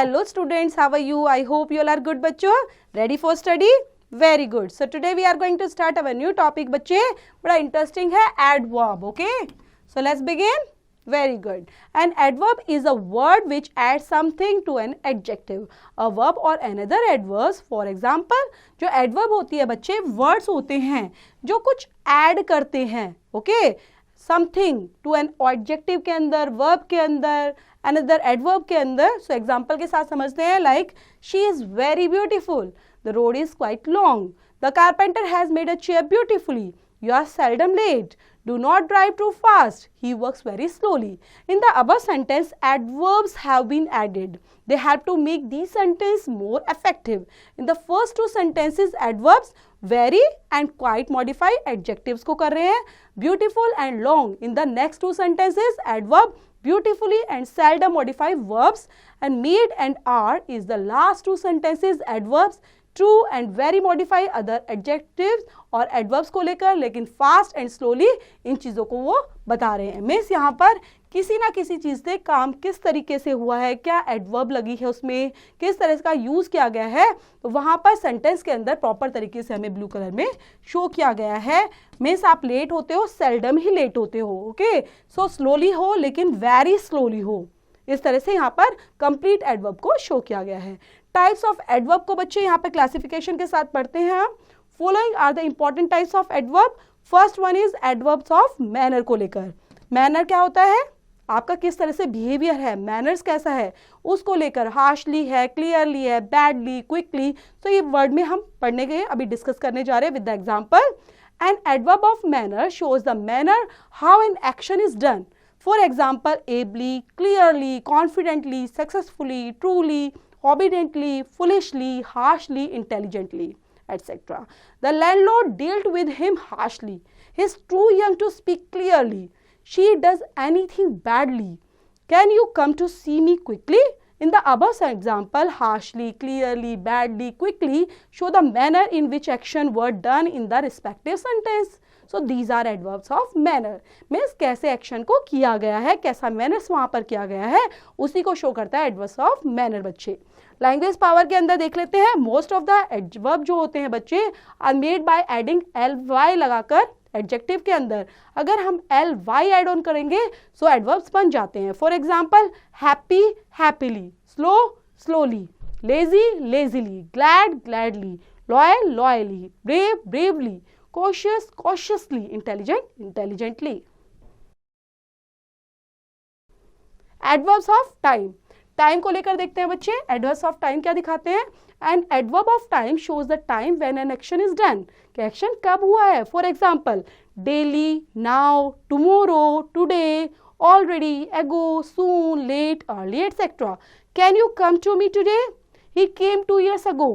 Hello students, how are you? I hope you all are good बच्चों. Ready for study? Very good. So today we are going to start our new topic बच्चे. बड़ा interesting है adverb. Okay? So let's begin. Very good. An adverb is a word which adds something to an adjective. A verb or another adverbs. For example, जो adverb होती है बच्चे words होते हैं जो कुछ add करते हैं. Okay? Something to an adjective के अंदर, verb के अंदर, another adverb के अंदर. So example के साथ समझते हैं like she is very beautiful. The road is quite long. The carpenter has made a chair beautifully. You are seldom late. Do not drive too fast. He works very slowly. In the above sentence, adverbs have been added. They help to make these sentences more effective. In the first two sentences, adverbs very and quite modify adjectives को कर रहे हैं. Beautiful and long. In the next two sentences, adverb beautifully and seldom modify verbs, and made and are is the last two sentences adverbs true and very modify other adjectives और adverbs को लेकर, लेकिन fast and slowly इन चीज़ों को वो बता रहे हैं. मीन्स यहाँ पर किसी ना किसी चीज़ से काम किस तरीके से हुआ है, क्या adverb लगी है उसमें, किस तरह का यूज़ किया गया है, तो वहाँ पर सेंटेंस के अंदर प्रॉपर तरीके से हमें ब्लू कलर में शो किया गया है. मीन्स आप लेट होते हो, सेल्डम ही लेट होते हो. ओके, सो स्लोली हो लेकिन वेरी स्लोली हो. इस तरह से यहाँ पर कंप्लीट एडवर्ब को शो किया गया है. टाइप्स ऑफ एडवर्ब को बच्चे यहाँ पे क्लासिफिकेशन के साथ पढ़ते हैं हम. Following are the important types of adverb. First one is adverbs of manner को लेकर. मैनर क्या होता है, आपका किस तरह से बिहेवियर है, मैनर्स कैसा है, उसको लेकर. हार्शली है, क्लियरली है, बैडली, क्विकली. तो ये वर्ड में हम पढ़ने गए, अभी डिस्कस करने जा रहे हैं with the example. An adverb of manner shows the manner how an action is done. For example, ably, clearly, confidently, successfully, truly, obediently, foolishly, harshly, intelligently, etc. The landlord dealt with him harshly. He is too young to speak clearly. She does anything badly. Can you come to see me quickly? In the above example, harshly, clearly, badly, quickly show the manner in which action were done in the respective sentence. So these are adverbs of manner. Means कैसे action को किया गया है, कैसा manners वहाँ पर किया गया है, उसी को शो करता है एडवर्ब्स ऑफ मैनर बच्चे. लैंग्वेज पावर के अंदर देख लेते हैं. मोस्ट ऑफ द एडवर्ब जो होते हैं बच्चे are made by adding ly लगाकर एडजेक्टिव के अंदर. अगर हम ly एड ऑन करेंगे सो एडवर्ब्स बन जाते हैं. For example, happy happily, slow slowly, lazy lazily, glad gladly, loyal loyally, brave bravely, cautious cautiously, intelligent intelligently. Adverbs of time. Time को लेकर देखते हैं बच्चे. Adverbs of time क्या दिखाते हैं. An adverb of time shows the time when an action is done. कि action कब हुआ है. For example, daily, now, tomorrow, today, already, ago, soon, late, early, etc. Can you come to me today? He came 2 years ago.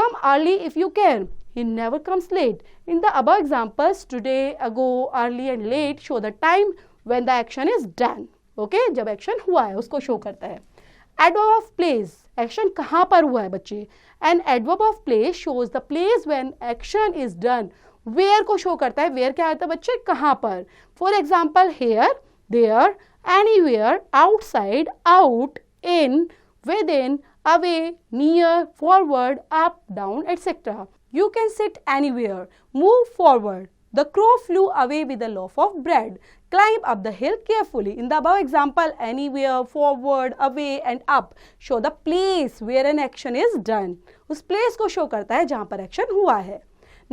Come early if you can. He never comes late. In the above examples, today, ago, early and late show the time when the action is done. Okay? जब action हुआ है उसको show करता है. Adverb of place. Action कहाँ पर हुआ है बच्चे. An adverb of place shows the place when action is done. Where को शो करता है. Where क्या आता है बच्चे, कहाँ पर. For example, here, there, anywhere, outside, out, in, within, away, near, forward, up, down, etc. You can sit anywhere. Move forward. The crow flew away with a loaf of bread. Climb up the hill carefully. In the above example, anywhere, forward, away and up show the place where an action is done. उस place को show करता है जहाँ पर action हुआ है.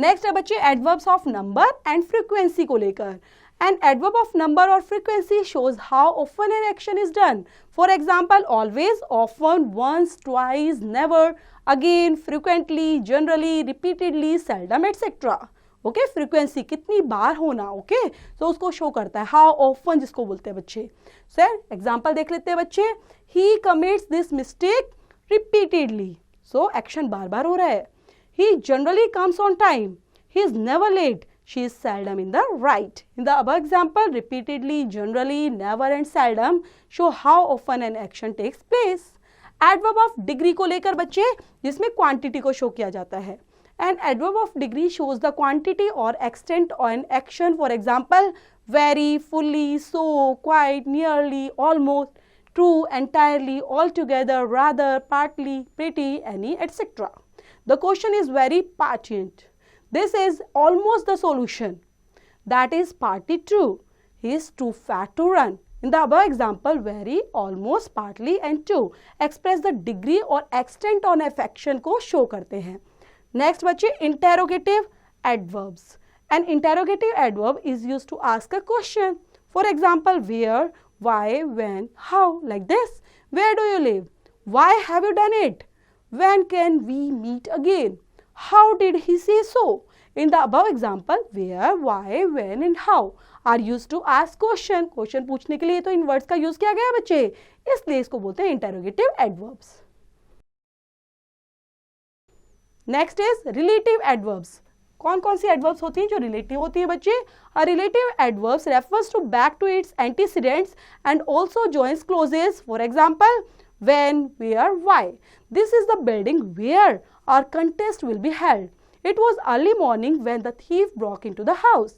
Next है बच्चे adverbs of number and frequency को लेकर. An adverb of number or frequency shows how often an action is done. For example, always, often, once, twice, never, again, frequently, generally, repeatedly, seldom, etc. Okay, frequency कितनी बार होना. Okay, so उसको show करता है. How often जिसको बोलते हैं बच्चे. Sir, example देख लेते हैं बच्चे. He commits this mistake repeatedly. So action बार बार हो रहा है. He generally comes on time. He is never late. She is seldom in the right. In the above example, repeatedly, generally, never and seldom show how often an action takes place. Adverb of degree को लेकर बच्चे जिसमें quantity को show किया जाता है. An adverb of degree shows the quantity or extent of an action. For example, very, fully, so, quite, nearly, almost. true, entirely, altogether, rather, partly, pretty, any, etc. The question is very pertinent. This is almost the solution. That is partly true. He is too fat to run. In the above example, very, almost, partly and too express the degree और extent on affection को show करते हैं. Next बच्चे, interrogative adverbs. An interrogative adverb is used to ask a question. For example, where, why, when, how, like this. Where do you live? Why have you done it? When can we meet again? How did he say so? In the above example, where, why, when and how are used to ask question. Question पूछने के लिए तो इन words का use किया गया है बच्चे, इसलिए इसको बोलते हैं interrogative adverbs. Next is relative adverbs. कौन कौन सी adverbs होती हैं जो relative होती हैं बच्चे? A relative adverbs refers to back to its antecedents and also joins clauses. For example, when, where, why. This is the building where our contest will be held. It was early morning when the thief broke into the house.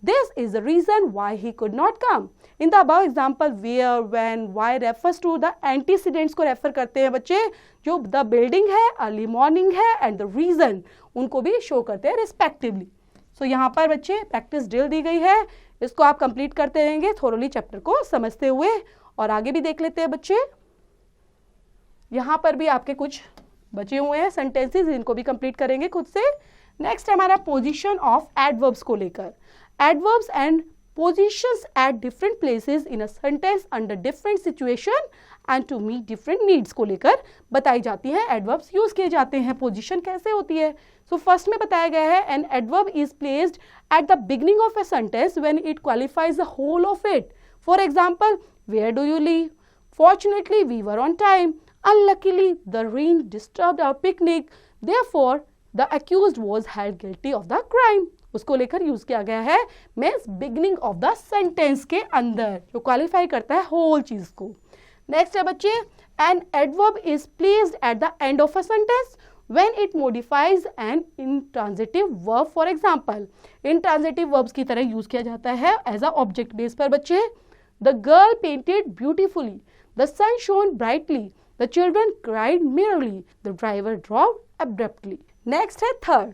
This is the reason why he could not come. In the above example, where, when, why refers to the antecedents को refer करते हैं बच्चे. जो the building है, early morning है and the reason उनको भी show करते हैं respectively. So यहाँ पर बच्चे practice drill दी गई है. इसको आप complete करते रहेंगे thoroughly chapter को समझते हुए और आगे भी देख लेते हैं बच्चे. यहाँ पर भी आपके कुछ बचे हुए हैं sentences, इनको भी complete करेंगे खुद से. Next हमारा position of adverbs को लेकर. Adverbs and positions at different places in a sentence under different situation and to meet different needs को लेकर बताई जाती है. Adverbs use किए जाते हैं. Position कैसे होती है? So first में बताया गया है an adverb is placed at the beginning of a sentence when it qualifies the whole of it. For example, where do you live? Fortunately, we were on time. Unluckily, the rain disturbed our picnic. Therefore, the accused was held guilty of the crime. उसको लेकर use किया गया है means beginning of the sentence के अंदर जो qualify करता है होल चीज को. नेक्स्ट है बच्चे, an adverb is placed at the end of a sentence when it modifies an intransitive verb. For example, intransitive verbs की तरह यूज किया जाता है एज अ ऑब्जेक्ट बेस पर बच्चे. The girl painted beautifully, the sun shone brightly, the children cried merrily, the driver droved abruptly. Next है third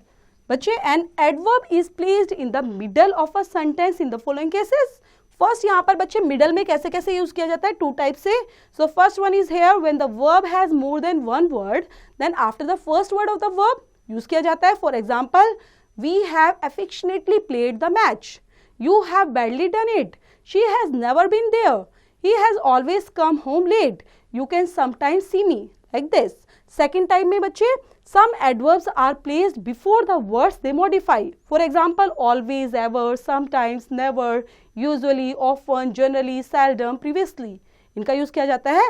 बच्चे, an adverb is placed in the middle of a sentence in the following cases. First यहाँ पर बच्चे middle में कैसे कैसे use किया जाता है, टू टाइप से. So first one is here when the verb has more than one word, then after the first word of the verb use किया जाता है. For example, we have affectionately played the match, you have badly done it, she has never been there, he has always come home late, you can sometimes see me, like this. Second type में बच्चे some adverbs are placed before the words they modify. For example, always, ever, sometimes, never, usually, often, generally, seldom, previously. इनका use किया जाता है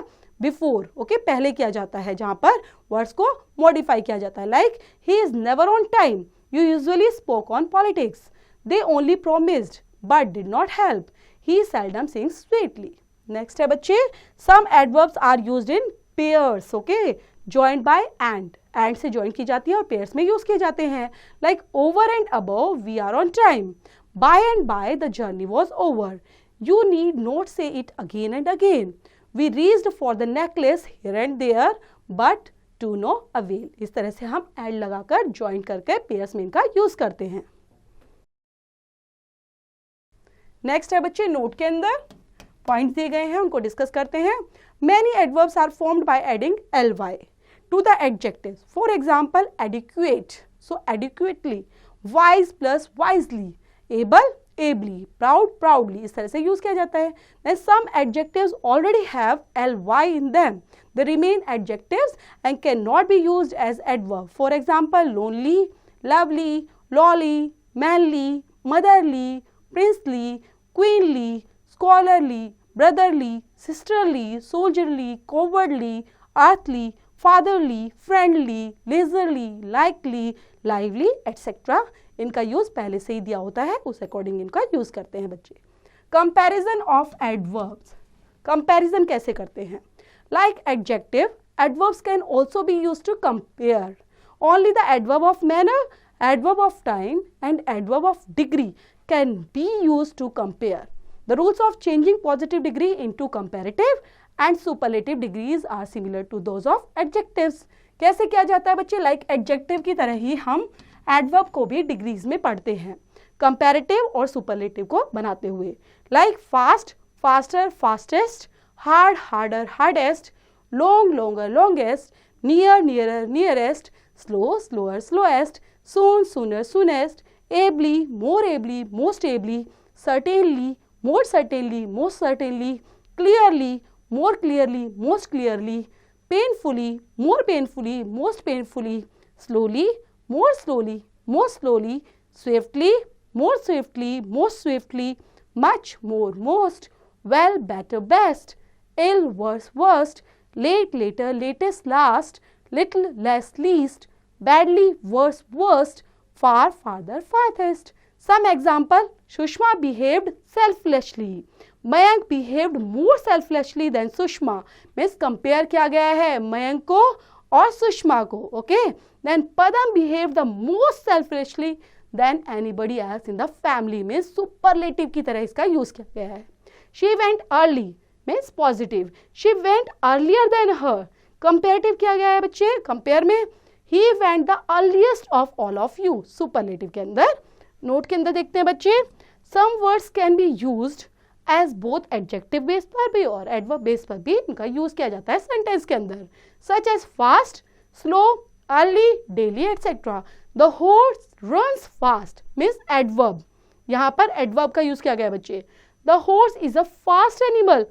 before, okay, पहले किया जाता है जहां पर words को modify किया जाता है. Like, he is never on time, you usually spoke on politics, they only promised but did not help, he seldom sings sweetly. Next है बच्चे, some adverbs are used in pairs, okay, joined by and से join की जाती है और pairs में use किए जाते हैं. Like over and above, we are on time, by and by, the journey was over, you need not say it again and again, we reached for the necklace here and there but to no avail. इस तरह से हम and लगाकर join करके pairs में इनका use करते हैं. नेक्स्ट है बच्चे, नोट के अंदर पॉइंट्स दिए गए हैं, उनको डिस्कस करते हैं. Many adverbs are formed by adding ly to the adjectives. For example, adequate, so adequately, wise plus wisely, able, ably, proud, proudly. इस तरह से यूज किया जाता है. Then some adjectives already have ly in them. They remain adjectives and cannot be used as adverb. For example, lonely, lovely, lolly, manly, motherly, princely, queenly, scholarly, brotherly, sisterly, soldierly, cowardly, earthly, fatherly, friendly, leisurely, likely, lively, etc. इनका use पहले से ही दिया होता है, उस according इनका use करते हैं बच्चे. कंपैरिजन ऑफ एडवर्ब्स, कंपैरिजन कैसे करते हैं. Like adjective, adverbs can also be use to compare. Only the adverb of manner, adverb of time and adverb of degree can be use to compare. The rules of changing positive degree into comparative and superlative degrees are similar to those of adjectives. कैसे किया जाता है बच्चे? Like adjective की तरह ही हम adverb को भी डिग्रीज में पढ़ते हैं, कंपैरेटिव और सुपरलेटिव को बनाते हुए। Like fast, faster, fastest, hard, harder, hardest, long, longer, longest, near, nearer, nearest, slow, slower, slowest, soon, sooner, soonest, ably, more ably, most ably, certainly, more certainly, most certainly, clearly, more clearly, most clearly, painfully, more painfully, most painfully, slowly, more slowly, most slowly, swiftly, more swiftly, most swiftly, much, more, most, well, better, best, ill, worse, worst, late, later, latest, last, little, less, least, badly, worse, worst, far, farther, farthest. Some example: Sushma behaved selfishly. Mayank behaved more selfishly than Sushma. Means compare किया गया है मयंक को और सुषमा को. Okay. Then Padam behaved the most selfishly than anybody else in the family. में superlative की तरह इसका यूज किया गया है. She went early means positive. She went earlier than her. Comparative किया गया है बच्चे. Compare में he went the earliest of all of you. Superlative के अंदर. नोट के अंदर देखते हैं बच्चे. Some words can be used as both adjective base पर भी और adverb base पर भी इनका यूज किया जाता है सेंटेंस के अंदर. Such as fast, slow, early, daily, etc. The horse runs fast means adverb. यहाँ पर adverb का यूज किया गया बच्चे. The horse is a fast animal.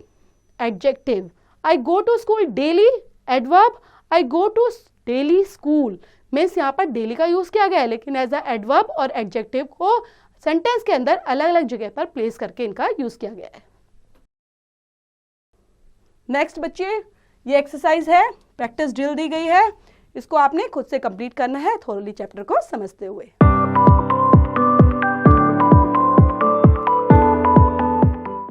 Adjective. I go to school daily. Adverb. I go to daily school. means यहाँ पर daily का use किया गया है, लेकिन एज अ adverb और adjective को सेंटेंस के अंदर अलग अलग जगह पर प्लेस करके इनका यूज किया गया है. नेक्स्ट बच्चे, ये एक्सरसाइज है, प्रैक्टिस ड्रिल दी गई है. इसको आपने खुद से कंप्लीट करना है थोरली चैप्टर को समझते हुए.